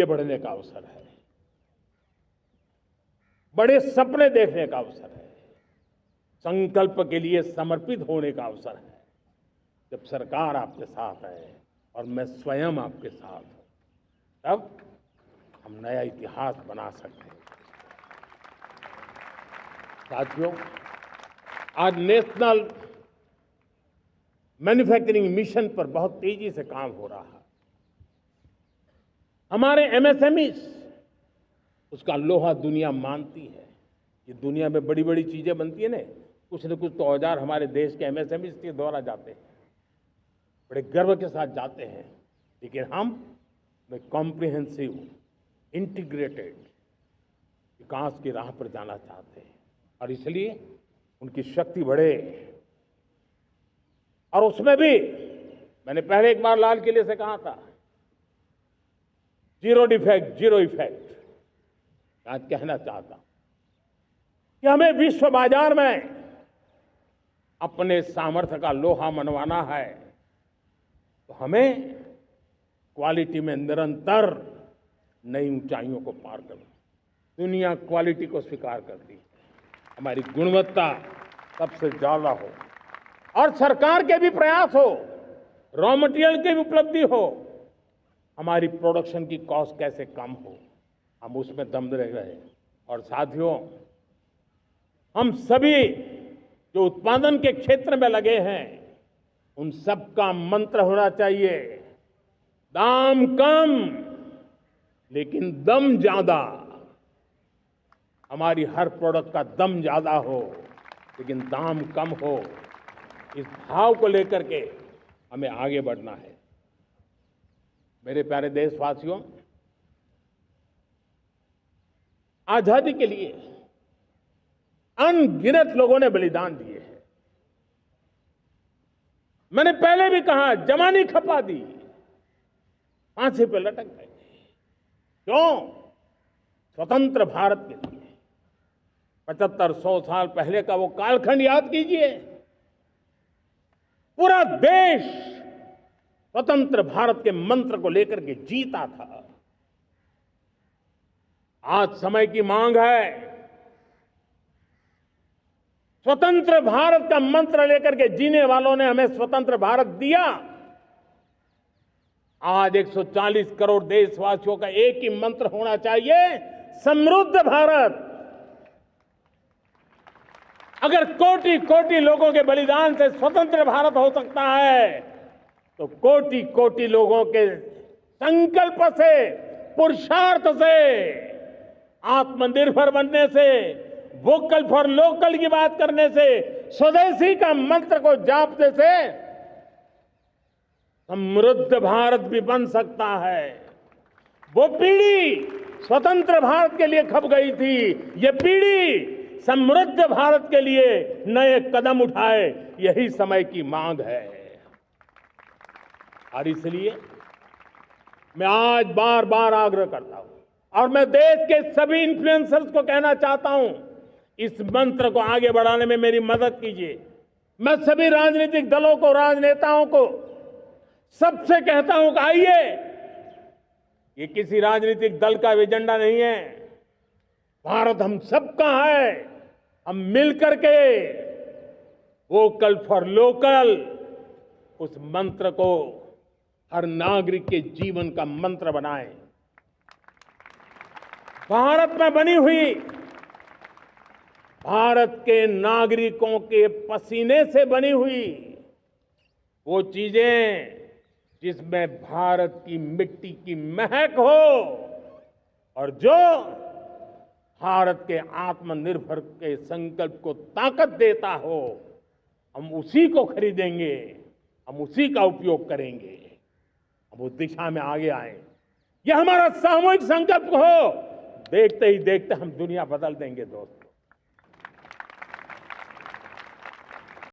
आगे बढ़ने का अवसर है, बड़े सपने देखने का अवसर है, संकल्प के लिए समर्पित होने का अवसर है। जब सरकार आपके साथ है और मैं स्वयं आपके साथ हूं, तब हम नया इतिहास बना सकते हैं। साथियों, आज नेशनल मैन्युफैक्चरिंग मिशन पर बहुत तेजी से काम हो रहा है। हमारे एमएसएमई उसका लोहा दुनिया मानती है। ये दुनिया में बड़ी बड़ी चीजें बनती है ना, कुछ न कुछ तो औजार हमारे देश के एमएसएमई के द्वारा जाते हैं, बड़े गर्व के साथ जाते हैं। लेकिन हम कॉम्प्रिहेंसिव इंटीग्रेटेड विकास की राह पर जाना चाहते हैं और इसलिए उनकी शक्ति बढ़े। और उसमें भी मैंने पहले एक बार लाल किले से कहा था, जीरो डिफेक्ट जीरो इफेक्ट। आज कहना चाहता हूं कि हमें विश्व बाजार में अपने सामर्थ्य का लोहा मनवाना है, तो हमें क्वालिटी में निरंतर नई ऊंचाइयों को पार करना। दुनिया क्वालिटी को स्वीकार करती है, हमारी गुणवत्ता सबसे ज्यादा हो और सरकार के भी प्रयास हो, रॉ मटेरियल की भी उपलब्धि हो, हमारी प्रोडक्शन की कॉस्ट कैसे कम हो, हम उसमें दम रह गए। और साथियों, हम सभी जो उत्पादन के क्षेत्र में लगे हैं, उन सबका मंत्र होना चाहिए, दाम कम लेकिन दम ज्यादा। हमारी हर प्रोडक्ट का दम ज्यादा हो लेकिन दाम कम हो। इस भाव को लेकर के हमें आगे बढ़ना है। मेरे प्यारे देशवासियों, आजादी के लिए अनगिनत लोगों ने बलिदान दिए हैं। मैंने पहले भी कहा, जवानी खपा दी, फांसी पे लटक गए। क्यों? स्वतंत्र भारत के लिए। 75-100 साल पहले का वो कालखंड याद कीजिए। पूरा देश स्वतंत्र भारत के मंत्र को लेकर के जीता था। आज समय की मांग है, स्वतंत्र भारत का मंत्र लेकर के जीने वालों ने हमें स्वतंत्र भारत दिया। आज 140 करोड़ देशवासियों का एक ही मंत्र होना चाहिए, समृद्ध भारत। अगर कोटि कोटि लोगों के बलिदान से स्वतंत्र भारत हो सकता है, तो कोटि कोटि लोगों के संकल्प से, पुरुषार्थ से, आत्मनिर्भर बनने से, वोकल फॉर लोकल की बात करने से, स्वदेशी का मंत्र को जापने से समृद्ध भारत भी बन सकता है। वो पीढ़ी स्वतंत्र भारत के लिए खप गई थी, ये पीढ़ी समृद्ध भारत के लिए नए कदम उठाए, यही समय की मांग है। और इसलिए मैं आज बार बार आग्रह करता हूं और मैं देश के सभी इन्फ्लुएंसर्स को कहना चाहता हूं, इस मंत्र को आगे बढ़ाने में मेरी मदद कीजिए। मैं सभी राजनीतिक दलों को, राजनेताओं को सबसे कहता हूं कि आइए, ये किसी राजनीतिक दल का एजेंडा नहीं है, भारत हम सबका है। हम मिलकर के वोकल फॉर लोकल, उस मंत्र को हर नागरिक के जीवन का मंत्र बनाएं। भारत में बनी हुई, भारत के नागरिकों के पसीने से बनी हुई वो चीजें जिसमें भारत की मिट्टी की महक हो और जो भारत के आत्मनिर्भर के संकल्प को ताकत देता हो, हम उसी को खरीदेंगे, हम उसी का उपयोग करेंगे। हम उस दिशा में आगे आए, यह हमारा सामूहिक संकल्प हो। देखते ही देखते हम दुनिया बदल देंगे दोस्तों।